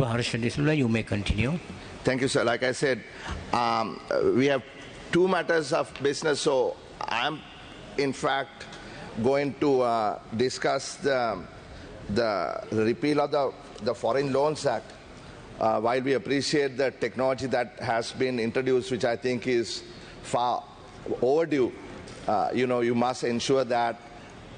Harsha De Silva, you may continue. Thank you, sir. Like I said, we have two matters of business, so I'm in fact going to discuss the repeal of the Foreign Loans Act. While we appreciate the technology that has been introduced, which I think is far overdue, you must ensure that,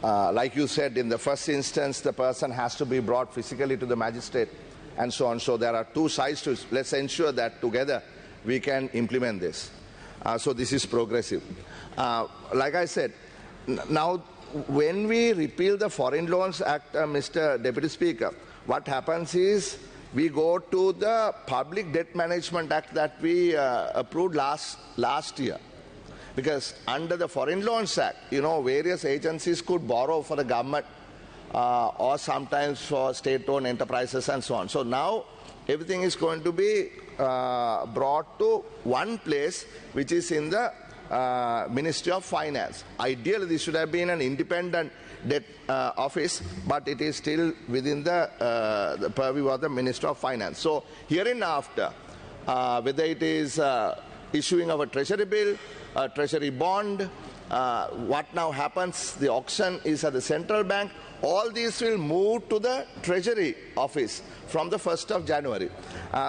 like you said, in the first instance, the person has to be brought physically to the magistrate and so on. So there are two sides to it. Let's ensure that together we can implement this. So this is progressive. Like I said, now when we repeal the Foreign Loans Act, Mr. Deputy Speaker, what happens is we go to the Public Debt Management Act that we approved last year. Because under the Foreign Loans Act, various agencies could borrow for the government or sometimes for state-owned enterprises and so on. So now everything is going to be brought to one place, which is in the Ministry of Finance. Ideally, this should have been an independent debt office, but it is still within the purview of the Ministry of Finance. So hereinafter, whether it is issuing of a treasury bill, a treasury bond, what now happens, the auction is at the central bank, all these will move to the treasury office from the 1st of January.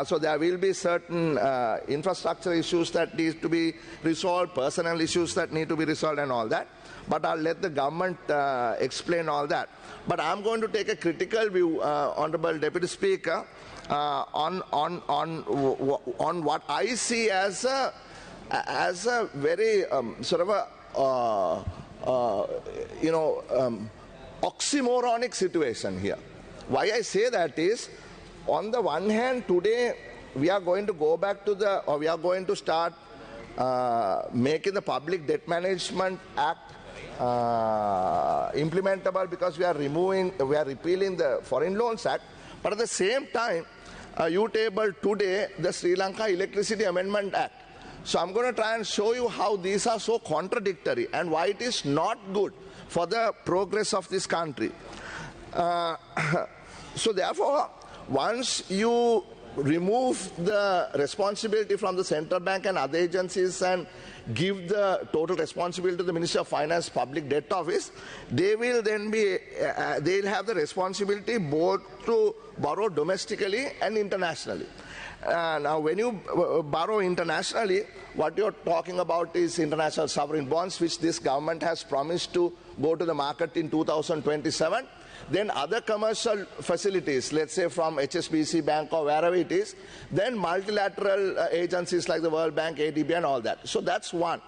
So there will be certain infrastructure issues that need to be resolved, personnel issues that need to be resolved and all that. But I'll let the government explain all that. But I'm going to take a critical view, Honorable Deputy Speaker, on what I see as a very sort of a oxymoronic situation here. Why I say that is, on the one hand, today we are going to go back to we are going to start making the Public Debt Management Act implementable, because we are repealing the Foreign Loans Act. But at the same time, you tabled today the Sri Lanka Electricity Amendment Act. So I'm going to try and show you how these are so contradictory and why it is not good for the progress of this country. So therefore, once you remove the responsibility from the central bank and other agencies and give the total responsibility to the Ministry of Finance Public Debt Office, they will then they'll have the responsibility both to borrow domestically and internationally. Now, when you borrow internationally, what you're talking about is international sovereign bonds, which this government has promised to go to the market in 2027. Then other commercial facilities, let's say from HSBC Bank or wherever it is, then multilateral agencies like the World Bank, ADB and all that. So that's one.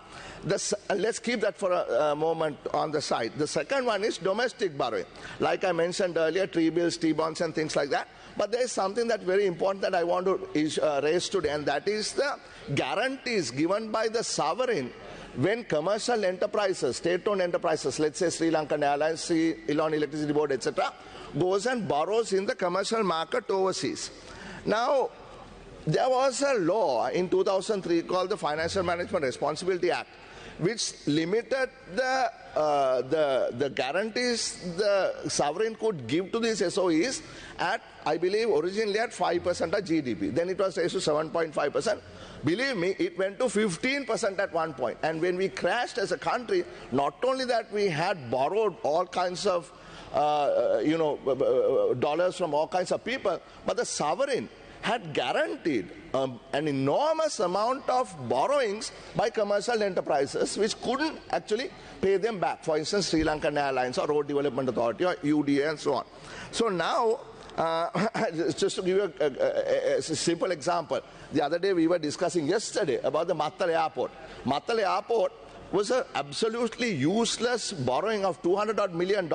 Let's keep that for a moment on the side. The second one is domestic borrowing. Like I mentioned earlier, T-bills, T-bonds and things like that. But there is something that's very important that I want to raise today, and that is the guarantees given by the sovereign when commercial enterprises, state-owned enterprises, let's say Sri Lankan Airlines, Ceylon Electricity Board, etc., goes and borrows in the commercial market overseas. Now, there was a law in 2003 called the Financial Management Responsibility Act, which limited the guarantees the sovereign could give to these SOEs at, I believe, originally at 5% of GDP. Then it was raised to 7.5%. Believe me, it went to 15% at one point. And when we crashed as a country, not only that we had borrowed all kinds of dollars from all kinds of people, but the sovereign had guaranteed an enormous amount of borrowings by commercial enterprises which couldn't actually pay them back. For instance, Sri Lankan Airlines or Road Development Authority or UDA and so on. So now, just to give you a simple example, the other day we were discussing yesterday about the Mattala Airport. Mattala Airport was an absolutely useless borrowing of $200 million,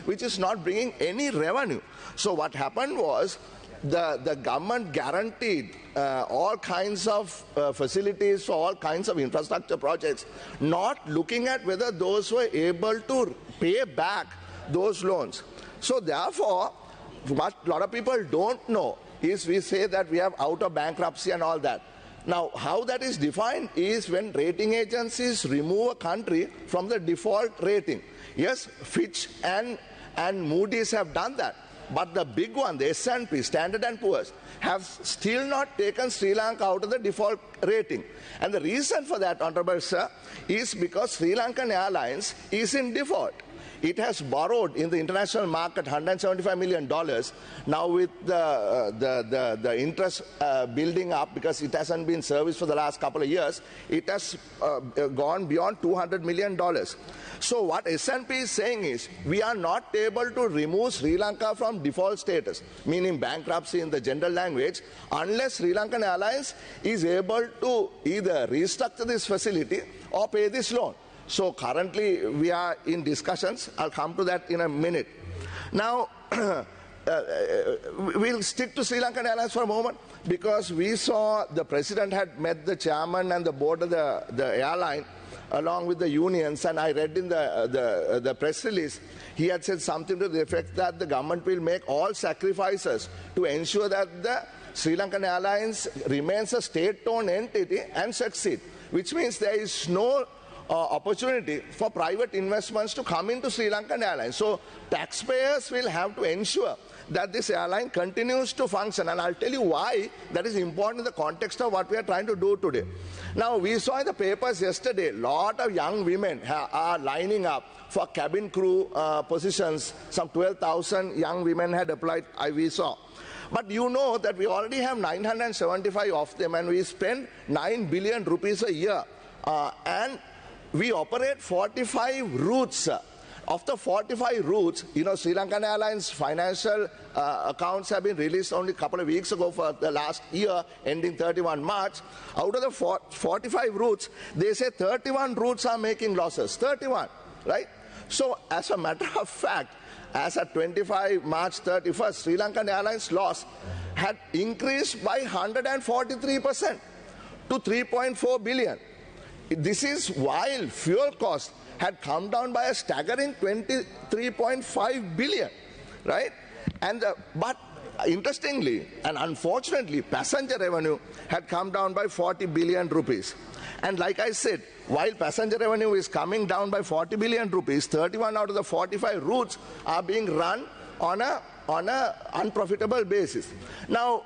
which is not bringing any revenue. So what happened was, the government guaranteed all kinds of facilities for all kinds of infrastructure projects, not looking at whether those were able to pay back those loans. So therefore, what a lot of people don't know is we say that we have out of bankruptcy and all that. Now, how that is defined is when rating agencies remove a country from the default rating. Yes, Fitch and Moody's have done that. But the big one, the S&P, Standard & Poor's, have still not taken Sri Lanka out of the default rating. And the reason for that, Honorable Sir, is because Sri Lankan Airlines is in default. It has borrowed in the international market $175 million. Now with the interest building up because it hasn't been serviced for the last couple of years, it has gone beyond $200 million. So what S&P is saying is, we are not able to remove Sri Lanka from default status, meaning bankruptcy in the general language, unless Sri Lankan Airlines is able to either restructure this facility or pay this loan. So currently we are in discussions. I'll come to that in a minute. Now, we'll stick to Sri Lankan Airlines for a moment because we saw the president had met the chairman and the board of the airline along with the unions, and I read in the press release, he had said something to the effect that the government will make all sacrifices to ensure that the Sri Lankan Airlines remains a state-owned entity and succeed, which means there is no opportunity for private investments to come into Sri Lankan Airlines. So taxpayers will have to ensure that this airline continues to function. And I'll tell you why that is important in the context of what we are trying to do today. Now, we saw in the papers yesterday, a lot of young women are lining up for cabin crew positions. Some 12,000 young women had applied, we saw. But you know that we already have 975 of them, and we spend 9 billion rupees a year. And we operate 45 routes. Of the 45 routes, you know, Sri Lankan Airlines financial accounts have been released only a couple of weeks ago for the last year, ending 31 March. Out of the 45 routes, they say 31 routes are making losses. 31, right? So, as a matter of fact, as at 25 March 31st, Sri Lankan Airlines loss had increased by 143% to 3.4 billion. This is while fuel costs had come down by a staggering 23.5 billion, right? And but interestingly and unfortunately, passenger revenue had come down by 40 billion rupees. And like I said, while passenger revenue is coming down by 40 billion rupees, 31 out of the 45 routes are being run on a unprofitable basis. Now,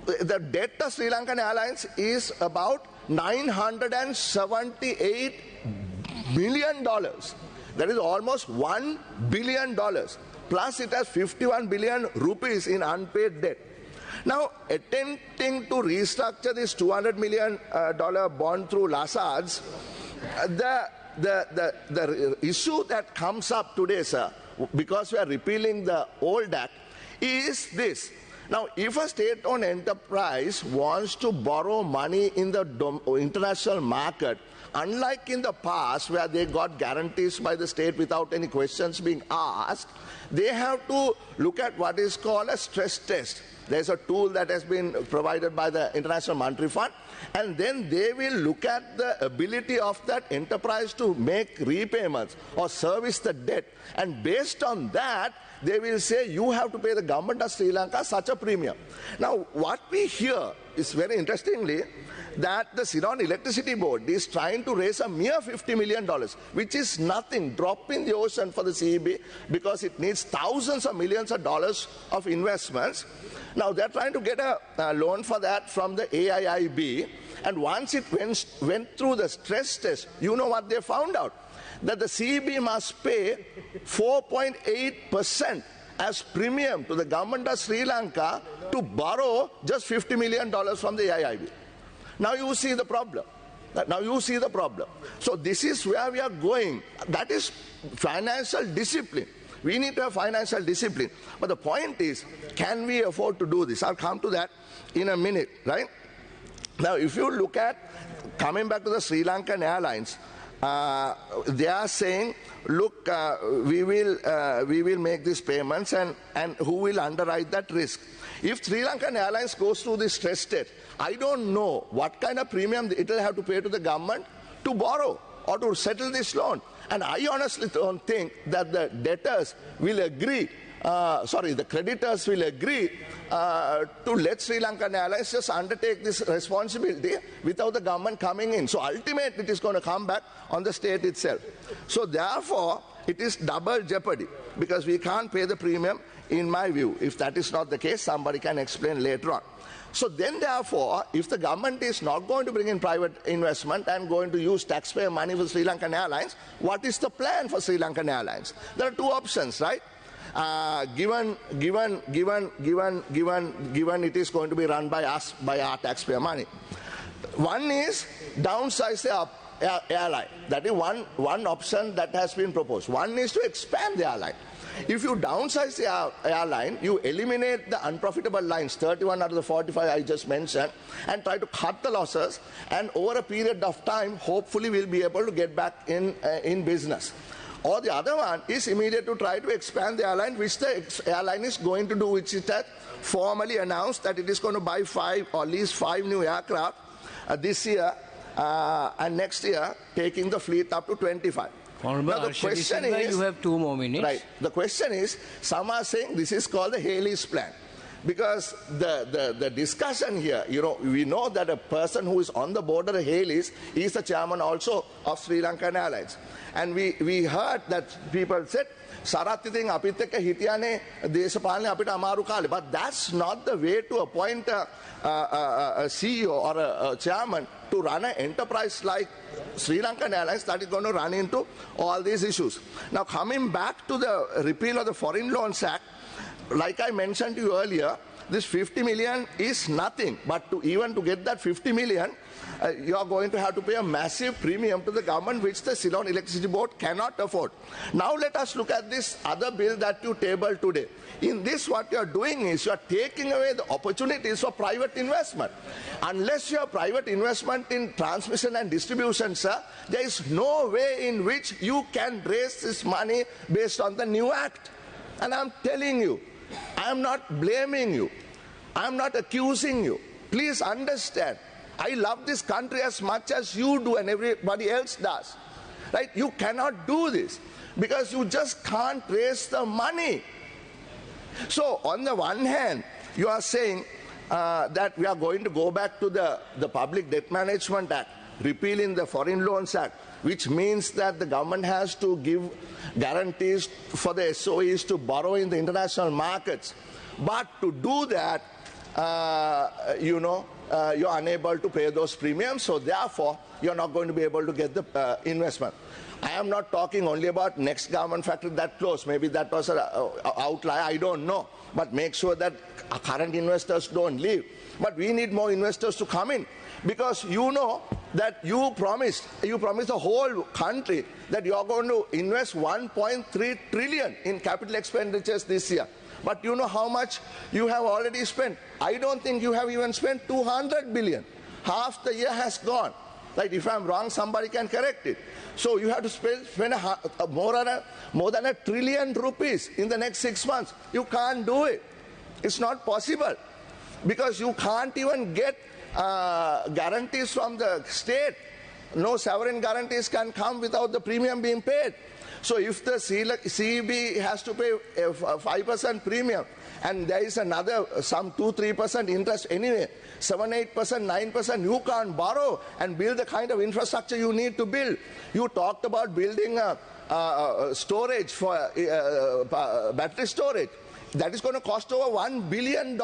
the debt of Sri Lankan Airlines is about $978 million. That is almost $1 billion. Plus it has 51 billion rupees in unpaid debt. Now, attempting to restructure this $200 million bond through Lasar's, the issue that comes up today, sir, because we are repealing the old act, is this. Now, if a state-owned enterprise wants to borrow money in the international market, unlike in the past where they got guarantees by the state without any questions being asked, they have to look at what is called a stress test. There's a tool that has been provided by the International Monetary Fund, and then they will look at the ability of that enterprise to make repayments or service the debt, and based on that, they will say you have to pay the government of Sri Lanka such a premium. Now, what we hear is very interestingly that the Ceylon Electricity Board is trying to raise a mere $50 million, which is nothing, drop in the ocean for the CEB, because it needs thousands of millions of dollars of investments. Now, they're trying to get a loan for that from the AIIB, and once it went through the stress test, you know what they found out? That the CEB must pay 4.8% as premium to the government of Sri Lanka to borrow just $50 million from the AIIB. Now you see the problem. Now you see the problem. So this is where we are going. That is financial discipline. We need to have financial discipline. But the point is, can we afford to do this? I'll come to that in a minute, right? Now, if you look at, coming back to the Sri Lankan Airlines, they are saying, look, we will make these payments, and who will underwrite that risk? If Sri Lankan Airlines goes through this stress test, I don't know what kind of premium it will have to pay to the government to borrow or to settle this loan. And I honestly don't think that the debtors will agree, the creditors will agree to let Sri Lankan Airlines just undertake this responsibility without the government coming in. So ultimately it is going to come back on the state itself. So therefore, it is double jeopardy because we can't pay the premium, in my view. If that is not the case, somebody can explain later on. So then therefore, if the government is not going to bring in private investment and going to use taxpayer money for Sri Lankan Airlines, what is the plan for Sri Lankan Airlines? There are two options, right? Given it is going to be run by us, by our taxpayer money. One is downsize the airline. That is one option that has been proposed. One is to expand the airline. If you downsize the airline, you eliminate the unprofitable lines, 31 out of the 45 I just mentioned, and try to cut the losses, and over a period of time, hopefully we'll be able to get back in business. Or the other one is immediate to try to expand the airline, which the airline is going to do, which it has formally announced that it is going to buy 5 or at least 5 new aircraft this year and next year, taking the fleet up to 25. Honorable Harsha De Silva, you have 2 more minutes. Right. The question is, some are saying this is called the Haley's plan. Because the discussion here, we know that a person who is on the board of Haley's is the chairman also of Sri Lankan Airlines. And we heard that people said, Saratithin apit ekka hitiyane desapalane apita amaru kale. But that's not the way to appoint a CEO or a chairman to run an enterprise like Sri Lankan Airlines that is going to run into all these issues. Now coming back to the repeal of the Foreign Loans Act, like I mentioned to you earlier, this 50 million is nothing. But even to get that 50 million, you are going to have to pay a massive premium to the government, which the Ceylon Electricity Board cannot afford. Now let us look at this other bill that you tabled today. In this, what you are doing is you are taking away the opportunities for private investment. Unless you have private investment in transmission and distribution, sir, there is no way in which you can raise this money based on the new act. And I'm telling you, I am not blaming you. I am not accusing you. Please understand, I love this country as much as you do and everybody else does. Right? You cannot do this because you just can't raise the money. So on the one hand, you are saying that we are going to go back to the Public Debt Management Act, repealing the Foreign Loans Act, which means that the government has to give guarantees for the SOEs to borrow in the international markets. But to do that, you're unable to pay those premiums, so therefore you're not going to be able to get the investment. I am not talking only about next government factory that closed. Maybe that was an outlier, I don't know. But make sure that current investors don't leave. But we need more investors to come in. Because you know that you promised the whole country that you are going to invest 1.3 trillion in capital expenditures this year. But you know how much you have already spent. I don't think you have even spent 200 billion. Half the year has gone. Like, if I'm wrong, somebody can correct it. So you have to spend more than $1 trillion rupees in the next 6 months. You can't do it. It's not possible. Because you can't even get guarantees from the state. No sovereign guarantees can come without the premium being paid. So if the CEB has to pay a 5% premium and there is another some 2-3% interest anyway, 7-8%, 9%, you can't borrow and build the kind of infrastructure you need to build. You talked about building storage for battery storage. That is going to cost over $1 billion.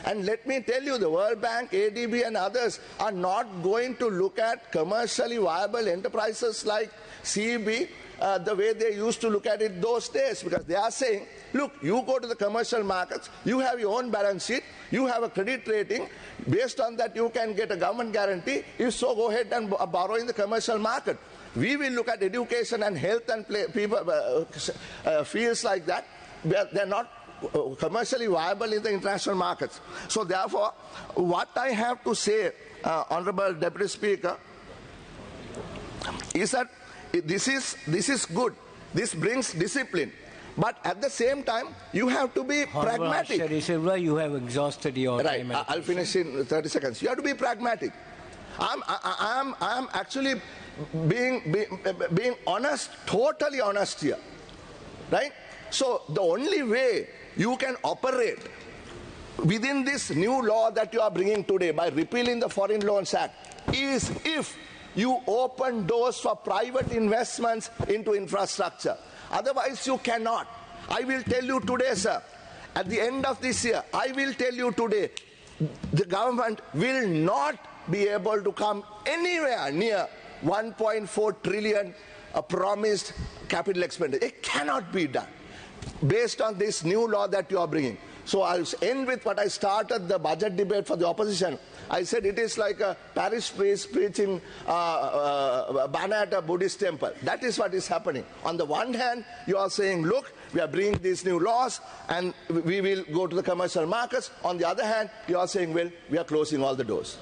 And let me tell you, the World Bank, ADB and others are not going to look at commercially viable enterprises like CEB the way they used to look at it those days, because they are saying, look, you go to the commercial markets, you have your own balance sheet, you have a credit rating, based on that you can get a government guarantee, if so go ahead and borrow in the commercial market. We will look at education and health and fields like that. They're not commercially viable in the international markets. So therefore, what I have to say, Honorable Deputy Speaker, is that this is good. This brings discipline. But at the same time, you have to be pragmatic. Harsha De Silva, you have exhausted your time. Right, I'll finish in 30 seconds. You have to be pragmatic. I'm actually being honest, totally honest here. Right? So the only way you can operate within this new law that you are bringing today by repealing the Foreign Loans Act is if you open doors for private investments into infrastructure. Otherwise, you cannot. I will tell you today, sir, at the end of this year, I will tell you today, the government will not be able to come anywhere near 1.4 trillion promised capital expenditure. It cannot be done based on this new law that you are bringing. So I'll end with what I started the budget debate for the opposition. I said it is like a parish priest preaching banner at a Buddhist temple. That is what is happening. On the one hand, you are saying, look, we are bringing these new laws and we will go to the commercial markets. On the other hand, you are saying, well, we are closing all the doors.